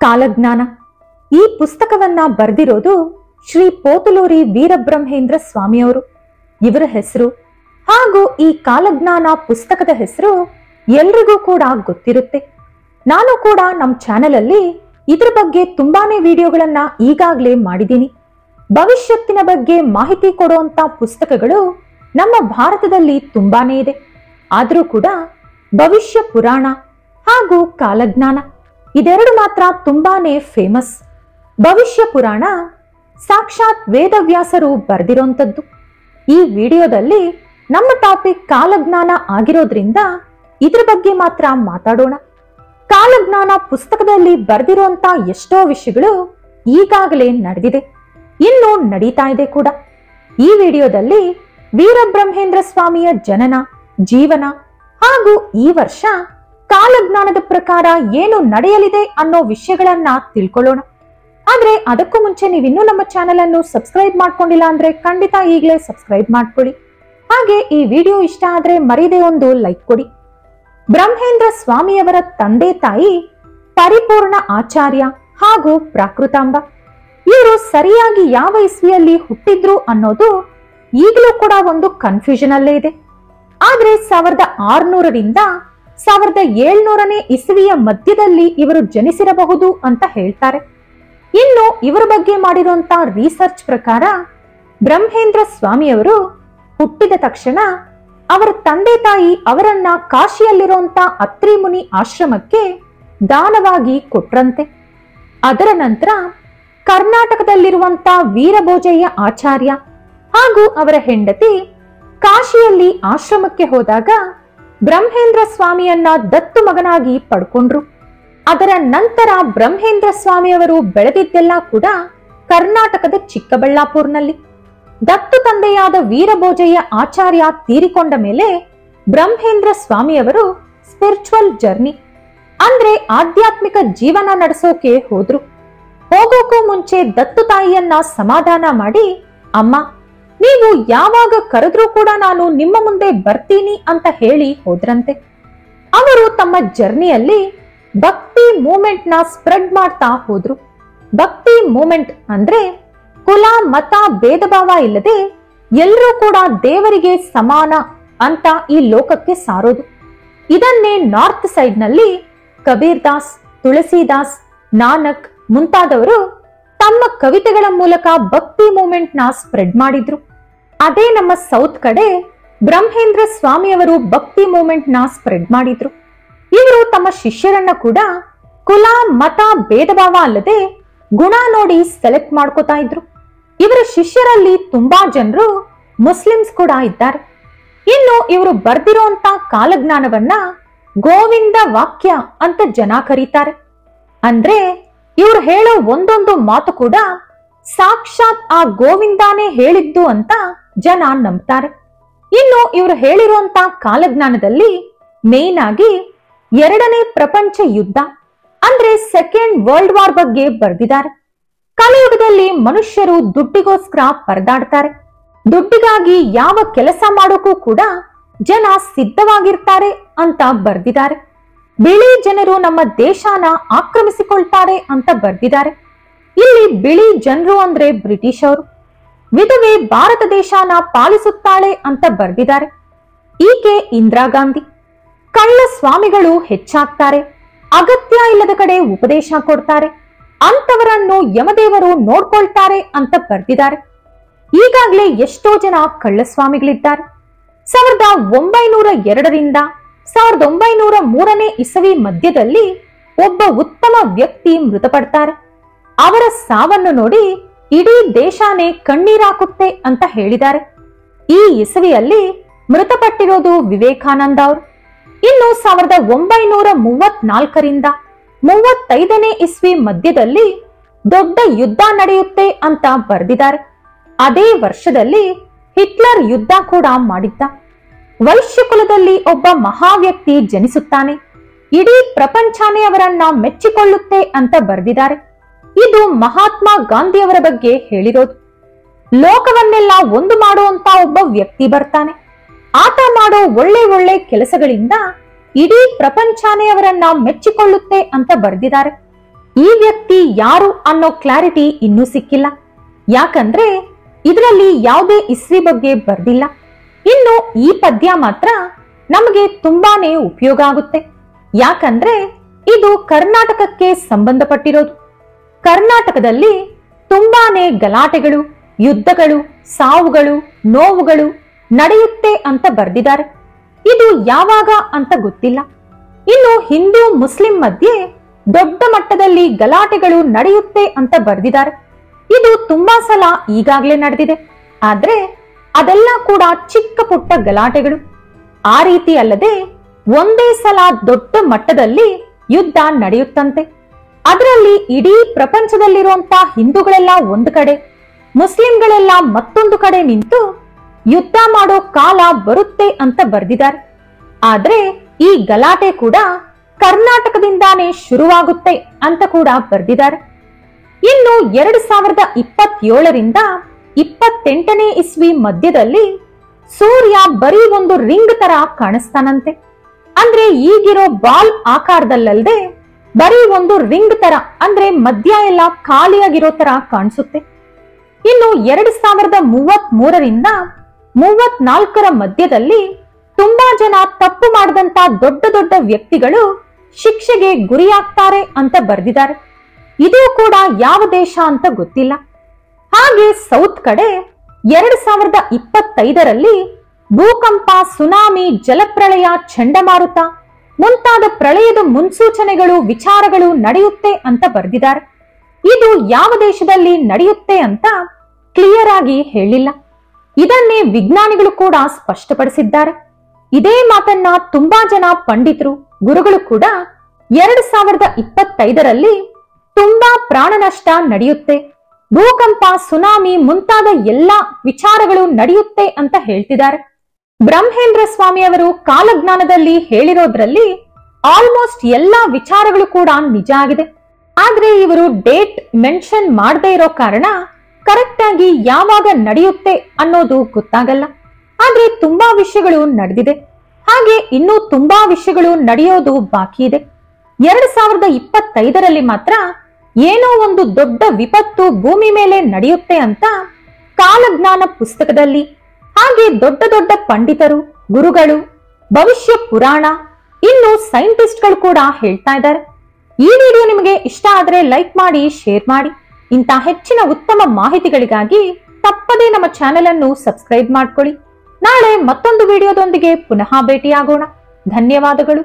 ಕಾಲಜ್ಞಾನ ಈ ಪುಸ್ತಕವನ್ನ ಬರೆದಿರೋದು ಶ್ರೀ ಪೋತಲೂರಿ ವೀರಬ್ರಹ್ಮೇಂದ್ರ ಸ್ವಾಮಿಯವರು. ಇವರ ಹೆಸರು ಹಾಗೂ ಈ ಕಾಲಜ್ಞಾನ ಪುಸ್ತಕದ ಹೆಸರು ಎಲ್ರಿಗೂ ಕೂಡ ಗೊತ್ತಿರುತ್ತೆ. ನಾನು ಕೂಡ ನಮ್ಮ ಚಾನೆಲ್ ಅಲ್ಲಿ ಇದ್ರ ಬಗ್ಗೆ ತುಂಬಾನೇ ವಿಡಿಯೋಗಳನ್ನ ಈಗಾಗಲೇ ಮಾಡಿದ್ದೀನಿ. ಭವಿಷ್ಯತ್ತಿನ ಬಗ್ಗೆ ಮಾಹಿತಿ ಕೊಡುವಂತ ಪುಸ್ತಕಗಳು ನಮ್ಮ ಭಾರತದಲ್ಲಿ ತುಂಬಾನೇ ಇದೆ. ಆದರೂ ಕೂಡ ಭವಿಷ್ಯ ಪುರಾಣ ಹಾಗೂ ಕಾಲಜ್ಞಾನ ಇದೆರಡು ಮಾತ್ರ ತುಂಬಾನೇ ಫೇಮಸ್. ಭವಿಷ್ಯ ಪುರಾಣ ಸಾಕ್ಷಾತ್ ವೇದವ್ಯಾಸರು ಬರೆದಿರುವಂತದ್ದು. ಈ ವಿಡಿಯೋದಲ್ಲಿ ನಮ್ಮ ಟಾಪಿಕ್ ಕಾಲಜ್ಞಾನ ಆಗಿರೋದ್ರಿಂದ ಇದ್ರ ಬಗ್ಗೆ ಮಾತ್ರ ಮಾತಾಡೋಣ. ಕಾಲಜ್ಞಾನ ಪುಸ್ತಕದಲ್ಲಿ ಬರೆದಿರುವಂತ ಎಷ್ಟೋ ವಿಷಯಗಳು ಈಗಾಗಲೇ ನಡೆದಿದೆ, ಇನ್ನು ನಡೀತಾ ಇದೆ ಕೂಡ. ಈ ವಿಡಿಯೋದಲ್ಲಿ ವೀರಬ್ರಹ್ಮೇಂದ್ರ ಸ್ವಾಮಿಯ ಜನನ, ಜೀವನ ಹಾಗೂ ಈ ವರ್ಷ ಕಾಲಜ್ಞಾನದ ಪ್ರಕಾರ ಏನು ನಡೆಯಲಿದೆ ಅನ್ನೋ ವಿಷಯಗಳನ್ನ ತಿಳ್ಕೊಳ್ಳೋಣ. ಆದ್ರೆ ಅದಕ್ಕೂ ಮುಂಚೆ ನೀವಿನ್ನೂ ನಮ್ಮ ಚಾನೆಲ್ ಅನ್ನು ಸಬ್ಸ್ಕ್ರೈಬ್ ಮಾಡ್ಕೊಂಡಿಲ್ಲ ಅಂದ್ರೆ ಖಂಡಿತ ಈಗಲೇ ಸಬ್ಸ್ಕ್ರೈಬ್ ಮಾಡ್ಕೊಳ್ಳಿ. ಹಾಗೆ ಈ ವಿಡಿಯೋ ಇಷ್ಟ ಆದ್ರೆ ಮರೀದೆ ಒಂದು ಲೈಕ್ ಕೊಡಿ. ಬ್ರಹ್ಮೇಂದ್ರ ಸ್ವಾಮಿಯವರ ತಂದೆ ತಾಯಿ ಪರಿಪೂರ್ಣ ಆಚಾರ್ಯ ಹಾಗೂ ಪ್ರಾಕೃತಾಂಬ. ಇವರು ಸರಿಯಾಗಿ ಯಾವ ಇಸ್ವಿಯಲ್ಲಿ ಹುಟ್ಟಿದ್ರು ಅನ್ನೋದು ಈಗಲೂ ಕೂಡ ಒಂದು ಕನ್ಫ್ಯೂಷನ್ ಅಲ್ಲೇ ಇದೆ. ಆದ್ರೆ 1600ರಿಂದ 1700ನೇ ಇಸವಿಯ ಮಧ್ಯದಲ್ಲಿ ಇವರು ಜನಿಸಿರಬಹುದು ಅಂತ ಹೇಳ್ತಾರೆ. ಇನ್ನು ಇವರ ಬಗ್ಗೆ ಮಾಡಿರುವಂತ ರಿಸರ್ಚ್ ಪ್ರಕಾರ ಬ್ರಹ್ಮೇಂದ್ರ ಸ್ವಾಮಿಯವರು ಹುಟ್ಟಿದ ತಕ್ಷಣ ಅವರ ತಂದೆ ತಾಯಿ ಅವರನ್ನ ಕಾಶಿಯಲ್ಲಿರುವಂತ ಅತ್ರಿ ಮುನಿ ಆಶ್ರಮಕ್ಕೆ ದಾನವಾಗಿ ಕೊಟ್ರಂತೆ. ಅದರ ನಂತರ ಕರ್ನಾಟಕದಲ್ಲಿರುವಂತ ವೀರಭೋಜಯ್ಯ ಆಚಾರ್ಯ ಹಾಗೂ ಅವರ ಹೆಂಡತಿ ಕಾಶಿಯಲ್ಲಿ ಆಶ್ರಮಕ್ಕೆ ಹೋದಾಗ ಬ್ರಹ್ಮೇಂದ್ರ ಸ್ವಾಮಿಯನ್ನ ದತ್ತು ಮಗನಾಗಿ ಪಡ್ಕೊಂಡ್ರು. ಅದರ ನಂತರ ಬ್ರಹ್ಮೇಂದ್ರ ಸ್ವಾಮಿಯವರು ಬೆಳೆದಿದ್ದೆಲ್ಲ ಕೂಡ ಕರ್ನಾಟಕದ ಚಿಕ್ಕಬಳ್ಳಾಪುರ್ನಲ್ಲಿ. ದತ್ತು ತಂದೆಯಾದ ವೀರಭೋಜಯ್ಯ ಆಚಾರ್ಯ ತೀರಿಕೊಂಡ ಮೇಲೆ ಬ್ರಹ್ಮೇಂದ್ರ ಸ್ವಾಮಿಯವರು ಸ್ಪಿರಿಚುವಲ್ ಜರ್ನಿ ಅಂದ್ರೆ ಆಧ್ಯಾತ್ಮಿಕ ಜೀವನ ನಡೆಸೋಕೆ ಹೋದ್ರು. ಹೋಗೋಕ್ಕೂ ಮುಂಚೆ ದತ್ತು ತಾಯಿಯನ್ನ ಸಮಾಧಾನ ಮಾಡಿ, ಅಮ್ಮ ನೀವು ಯಾವಾಗ ಕರೆದ್ರೂ ಕೂಡ ನಾನು ನಿಮ್ಮ ಮುಂದೆ ಬರ್ತೀನಿ ಅಂತ ಹೇಳಿ ಹೋದ್ರಂತೆ. ಅವರು ತಮ್ಮ ಜರ್ನಿಯಲ್ಲಿ ಭಕ್ತಿ ಮೂವ್ಮೆಂಟ್ ನ ಸ್ಪ್ರೆಡ್ ಮಾಡ್ತಾ ಹೋದ್ರು. ಭಕ್ತಿ ಮೂವ್ಮೆಂಟ್ ಅಂದ್ರೆ ಕುಲ ಮತ ಭೇದ ಭಾವ ಇಲ್ಲದೆ ಎಲ್ಲರೂ ಕೂಡ ದೇವರಿಗೆ ಸಮಾನ ಅಂತ ಈ ಲೋಕಕ್ಕೆ ಸಾರೋದು. ಇದನ್ನೇ ನಾರ್ತ್ ಸೈಡ್ ನಲ್ಲಿ ಕಬೀರ್ ದಾಸ್, ತುಳಸಿದಾಸ್, ನಾನಕ್ ಮುಂತಾದವರು ತಮ್ಮ ಕವಿತೆಗಳ ಮೂಲಕ ಭಕ್ತಿ ಮೂವ್ಮೆಂಟ್ ನ ಸ್ಪ್ರೆಡ್ ಮಾಡಿದ್ರು. ಅದೇ ನಮ್ಮ ಸೌತ್ ಕಡೆ ಬ್ರಹ್ಮೇಂದ್ರ ಸ್ವಾಮಿಯವರು ಭಕ್ತಿ ಮೂವ್ಮೆಂಟ್ ನ ಸ್ಪ್ರೆಡ್ ಮಾಡಿದ್ರು. ಇವರು ತಮ್ಮ ಶಿಷ್ಯರನ್ನ ಕೂಡ ಕುಲ ಮತ ಭೇದ ಭಾವ ಅಲ್ಲದೆ ಗುಣ ನೋಡಿ ಸೆಲೆಕ್ಟ್ ಮಾಡ್ಕೋತಾ ಇದ್ರು. ಇವರ ಶಿಷ್ಯರಲ್ಲಿ ತುಂಬಾ ಜನರು ಮುಸ್ಲಿಮ್ಸ್ ಕೂಡ ಇದ್ದಾರೆ. ಇನ್ನು ಇವರು ಬರ್ದಿರುವಂತ ಕಾಲಜ್ಞಾನವನ್ನ ಗೋವಿಂದ ವಾಕ್ಯ ಅಂತ ಜನ ಕರೀತಾರೆ. ಅಂದ್ರೆ ಇವ್ರು ಹೇಳೋ ಒಂದೊಂದು ಮಾತು ಕೂಡ ಸಾಕ್ಷಾತ್ ಆ ಗೋವಿಂದಾನೇ ಹೇಳಿದ್ದು ಅಂತ ಜನ ನಂಬ್ತಾರೆ. ಇನ್ನು ಇವರು ಹೇಳಿರುವಂತ ಕಾಲಜ್ಞಾನದಲ್ಲಿ ಮೇನ್ ಆಗಿ 2ನೇ ಪ್ರಪಂಚ ಯುದ್ಧ ಅಂದ್ರೆ ಸೆಕೆಂಡ್ ವರ್ಲ್ಡ್ ವಾರ್ ಬಗ್ಗೆ ಬರೆದಿದ್ದಾರೆ. ಕಲಿಯುಗದಲ್ಲಿ ಮನುಷ್ಯರು ದುಡ್ಡಿಗೋಸ್ಕರ ಪರದಾಡ್ತಾರೆ. ದುಡ್ಡಿಗಾಗಿ ಯಾವ ಕೆಲಸ ಮಾಡೋಕ್ಕೂ ಕೂಡ ಜನ ಸಿದ್ಧವಾಗಿರ್ತಾರೆ ಅಂತ ಬರೆದಿದ್ದಾರೆ. ಬಿಳಿ ಜನರು ನಮ್ಮ ದೇಶನ ಆಕ್ರಮಿಸಿಕೊಳ್ತಾರೆ ಅಂತ ಬರೆದಿದ್ದಾರೆ. ಇಲ್ಲಿ ಬಿಳಿ ಜನರು ಅಂದ್ರೆ ಬ್ರಿಟಿಷ್ ಅವರು. ವಿಧವೆ ಭಾರತ ದೇಶನ ಪಾಲಿಸುತ್ತಾಳೆ ಅಂತ ಬರೆದಿದ್ದಾರೆ. ಈಕೆ ಇಂದಿರಾ ಗಾಂಧಿ. ಕಳ್ಳ ಸ್ವಾಮಿಗಳು ಹೆಚ್ಚಾಗ್ತಾರೆ, ಅಗತ್ಯ ಇಲ್ಲದ ಕಡೆ ಉಪದೇಶ ಕೊಡ್ತಾರೆ, ಅಂತವರನ್ನು ಯಮದೇವರು ನೋಡ್ಕೊಳ್ತಾರೆ ಅಂತ ಬರೆದಿದ್ದಾರೆ. ಈಗಾಗಲೇ ಎಷ್ಟೋ ಜನ ಕಳ್ಳಸ್ವಾಮಿಗಳಿದ್ದಾರೆ. 1902ರಿಂದ 1903ನೇ ಇಸವಿ ಮಧ್ಯದಲ್ಲಿ ಒಬ್ಬ ಉತ್ತಮ ವ್ಯಕ್ತಿ ಮೃತಪಡ್ತಾರೆ. ಅವರ ಸಾವನ್ನು ನೋಡಿ ಇಡೀ ದೇಶನೇ ಕಣ್ಣೀರಾಕುತ್ತೆ ಅಂತ ಹೇಳಿದ್ದಾರೆ. ಈ ಇಸವಿಯಲ್ಲಿ ಮೃತಪಟ್ಟಿರೋದು ವಿವೇಕಾನಂದ ಅವರು. ಇನ್ನು 1934ರಿಂದ 35ನೇ ಇಸ್ವಿ ಮಧ್ಯದಲ್ಲಿ ದೊಡ್ಡ ಯುದ್ಧ ನಡೆಯುತ್ತೆ ಅಂತ ಬರೆದಿದ್ದಾರೆ. ಅದೇ ವರ್ಷದಲ್ಲಿ ಹಿಟ್ಲರ್ ಯುದ್ಧ ಕೂಡ ಮಾಡಿದ್ದ. ವೈಶ್ಯಕುಲದಲ್ಲಿ ಒಬ್ಬ ಮಹಾವ್ಯಕ್ತಿ ಜನಿಸುತ್ತಾನೆ, ಇಡೀ ಪ್ರಪಂಚನೇ ಅವರನ್ನ ಮೆಚ್ಚಿಕೊಳ್ಳುತ್ತೆ ಅಂತ ಬರೆದಿದ್ದಾರೆ. ಇದು ಮಹಾತ್ಮ ಗಾಂಧಿಯವರ ಬಗ್ಗೆ ಹೇಳಿರೋದು. ಲೋಕವನ್ನೆಲ್ಲ ಒಂದು ಮಾಡುವಂತ ಒಬ್ಬ ವ್ಯಕ್ತಿ ಬರ್ತಾನೆ. ಆತ ಮಾಡೋ ಒಳ್ಳೆ ಕೆಲಸಗಳಿಂದ ಇಡೀ ಪ್ರಪಂಚನೇ ಅವರನ್ನ ಮೆಚ್ಚಿಕೊಳ್ಳುತ್ತೆ ಅಂತ ಬರೆದಿದ್ದಾರೆ. ಈ ವ್ಯಕ್ತಿ ಯಾರು ಅನ್ನೋ ಕ್ಲಾರಿಟಿ ಇನ್ನೂ ಸಿಕ್ಕಿಲ್ಲ. ಯಾಕಂದ್ರೆ ಇದರಲ್ಲಿ ಯಾವುದೇ ಇಸ್ವಿ ಬಗ್ಗೆ ಬರ್ದಿಲ್ಲ. ಇನ್ನು ಈ ಪದ್ಯ ಮಾತ್ರ ನಮಗೆ ತುಂಬಾನೇ ಉಪಯೋಗ ಆಗುತ್ತೆ. ಯಾಕಂದ್ರೆ ಇದು ಕರ್ನಾಟಕಕ್ಕೆ ಸಂಬಂಧಪಟ್ಟಿರೋದು. ಕರ್ನಾಟಕದಲ್ಲಿ ತುಂಬಾನೇ ಗಲಾಟೆಗಳು, ಯುದ್ಧಗಳು, ಸಾವುಗಳು, ನೋವುಗಳು ನಡೆಯುತ್ತೆ ಅಂತ ಬರ್ದಿದ್ದಾರೆ. ಇದು ಯಾವಾಗ ಅಂತ ಗೊತ್ತಿಲ್ಲ. ಇನ್ನು ಹಿಂದೂ ಮುಸ್ಲಿಂ ಮಧ್ಯೆ ದೊಡ್ಡ ಮಟ್ಟದಲ್ಲಿ ಗಲಾಟೆಗಳು ನಡೆಯುತ್ತೆ ಅಂತ ಬರ್ದಿದ್ದಾರೆ. ಇದು ತುಂಬಾ ಸಲ ಈಗಾಗಲೇ ನಡೆದಿದೆ. ಆದ್ರೆ ಅದೆಲ್ಲ ಕೂಡ ಚಿಕ್ಕ ಪುಟ್ಟ ಗಲಾಟೆಗಳು. ಆ ರೀತಿ ಅಲ್ಲದೆ ಒಂದೇ ಸಲ ದೊಡ್ಡ ಮಟ್ಟದಲ್ಲಿ ಯುದ್ಧ ನಡೆಯುತ್ತಂತೆ. ಅದರಲ್ಲಿ ಇಡೀ ಪ್ರಪಂಚದಲ್ಲಿರುವಂತಹ ಹಿಂದೂಗಳೆಲ್ಲ ಒಂದು ಕಡೆ, ಮುಸ್ಲಿಂಗಳೆಲ್ಲ ಮತ್ತೊಂದು ಕಡೆ ನಿಂತು ಯುದ್ಧ ಮಾಡೋ ಕಾಲ ಬರುತ್ತೆ ಅಂತ ಬರ್ದಿದ್ದಾರೆ. ಆದ್ರೆ ಈ ಗಲಾಟೆ ಕೂಡ ಕರ್ನಾಟಕದಿಂದಾನೇ ಶುರುವಾಗುತ್ತೆ ಅಂತ ಕೂಡ ಬರ್ದಿದ್ದಾರೆ. ಇನ್ನು 2027ರಿಂದ 28ನೇ ಇಸ್ವಿ ಮಧ್ಯದಲ್ಲಿ ಸೂರ್ಯ ಬರೀ ಒಂದು ರಿಂಗ್ ತರ ಕಾಣಿಸ್ತಾನಂತೆ. ಅಂದ್ರೆ ಈಗಿರೋ ಬಾಲ್ ಆಕಾರದಲ್ಲದೆ ಬರೀ ಒಂದು ರಿಂಗ್ ತರ, ಅಂದ್ರೆ ಮಧ್ಯ ಎಲ್ಲ ಖಾಲಿಯಾಗಿರೋ ತರ ಕಾಣಿಸುತ್ತೆ. ಇನ್ನು 2033ರಿಂದ 34ರ ಮಧ್ಯದಲ್ಲಿ ತುಂಬಾ ಜನ ತಪ್ಪು ಮಾಡಿದಂತ ದೊಡ್ಡ ದೊಡ್ಡ ವ್ಯಕ್ತಿಗಳು ಶಿಕ್ಷೆಗೆ ಗುರಿಯಾಗ್ತಾರೆ ಅಂತ ಬರ್ದಿದ್ದಾರೆ. ಇದು ಕೂಡ ಯಾವ ದೇಶ ಅಂತ ಗೊತ್ತಿಲ್ಲ. ಹಾಗೆ ಸೌತ್ ಕಡೆ 2025ರಲ್ಲಿ ಭೂಕಂಪ, ಸುನಾಮಿ, ಜಲಪ್ರಳಯ, ಚಂಡಮಾರುತ ಮುಂತಾದ ಪ್ರಳಯದ ಮುನ್ಸೂಚನೆಗಳು, ವಿಚಾರಗಳು ನಡೆಯುತ್ತೆ ಅಂತ ಬರ್ದಿದ್ದಾರೆ. ಇದು ಯಾವ ದೇಶದಲ್ಲಿ ನಡೆಯುತ್ತೆ ಅಂತ ಕ್ಲಿಯರ್ ಆಗಿ ಹೇಳಿಲ್ಲ. ಇದನ್ನೇ ವಿಜ್ಞಾನಿಗಳು ಕೂಡ ಸ್ಪಷ್ಟಪಡಿಸಿದ್ದಾರೆ. ಇದೇ ಮಾತನ್ನ ತುಂಬಾ ಜನ ಪಂಡಿತರು, ಗುರುಗಳು ಕೂಡ 2025ರಲ್ಲಿ ತುಂಬಾ ಪ್ರಾಣ ನಷ್ಟ ನಡೆಯುತ್ತೆ, ಭೂಕಂಪ, ಸುನಾಮಿ ಮುಂತಾದ ಎಲ್ಲಾ ವಿಚಾರಗಳು ನಡೆಯುತ್ತೆ ಅಂತ ಹೇಳ್ತಿದ್ದಾರೆ. ಬ್ರಹ್ಮೇಂದ್ರ ಸ್ವಾಮಿ ಅವರು ಕಾಲಜ್ಞಾನದಲ್ಲಿ ಹೇಳಿರೋದ್ರಲ್ಲಿ ಆಲ್ಮೋಸ್ಟ್ ಎಲ್ಲಾ ವಿಚಾರಗಳು ಕೂಡ ನಿಜ ಆಗಿದೆ. ಆದ್ರೆ ಇವರು ಡೇಟ್ ಮೆನ್ಷನ್ ಮಾಡದೇ ಇರೋ ಕಾರಣ ಕರೆಕ್ಟ್ ಆಗಿ ಯಾವಾಗ ನಡೆಯುತ್ತೆ ಅನ್ನೋದು ಗೊತ್ತಾಗಲ್ಲ. ಆದ್ರೆ ತುಂಬಾ ವಿಷಯಗಳು ನಡೆದಿದೆ. ಹಾಗೆ ಇನ್ನೂ ತುಂಬಾ ವಿಷಯಗಳು ನಡೆಯೋದು ಬಾಕಿ ಇದೆ. 2025ರಲ್ಲಿ ಮಾತ್ರ ಏನೋ ಒಂದು ದೊಡ್ಡ ವಿಪತ್ತು ಭೂಮಿ ಮೇಲೆ ನಡೆಯುತ್ತೆ ಅಂತ ಕಾಲಜ್ಞಾನ ಪುಸ್ತಕದಲ್ಲಿ, ಹಾಗೆ ದೊಡ್ಡ ದೊಡ್ಡ ಪಂಡಿತರು, ಗುರುಗಳು, ಭವಿಷ್ಯ ಪುರಾಣ, ಇನ್ನು ಸೈಂಟಿಸ್ಟ್ಗಳು ಕೂಡ ಹೇಳ್ತಾ ಇದ್ದಾರೆ. ಈ ವಿಡಿಯೋ ನಿಮಗೆ ಇಷ್ಟ ಆದ್ರೆ ಲೈಕ್ ಮಾಡಿ, ಶೇರ್ ಮಾಡಿ. ಇಂಥ ಹೆಚ್ಚಿನ ಉತ್ತಮ ಮಾಹಿತಿಗಳಿಗಾಗಿ ತಪ್ಪದೇ ನಮ್ಮ ಚಾನೆಲ್ ಅನ್ನು ಸಬ್ಸ್ಕ್ರೈಬ್ ಮಾಡ್ಕೊಳ್ಳಿ. ನಾಳೆ ಮತ್ತೊಂದು ವಿಡಿಯೋದೊಂದಿಗೆ ಪುನಃ ಭೇಟಿಯಾಗೋಣ. ಧನ್ಯವಾದಗಳು.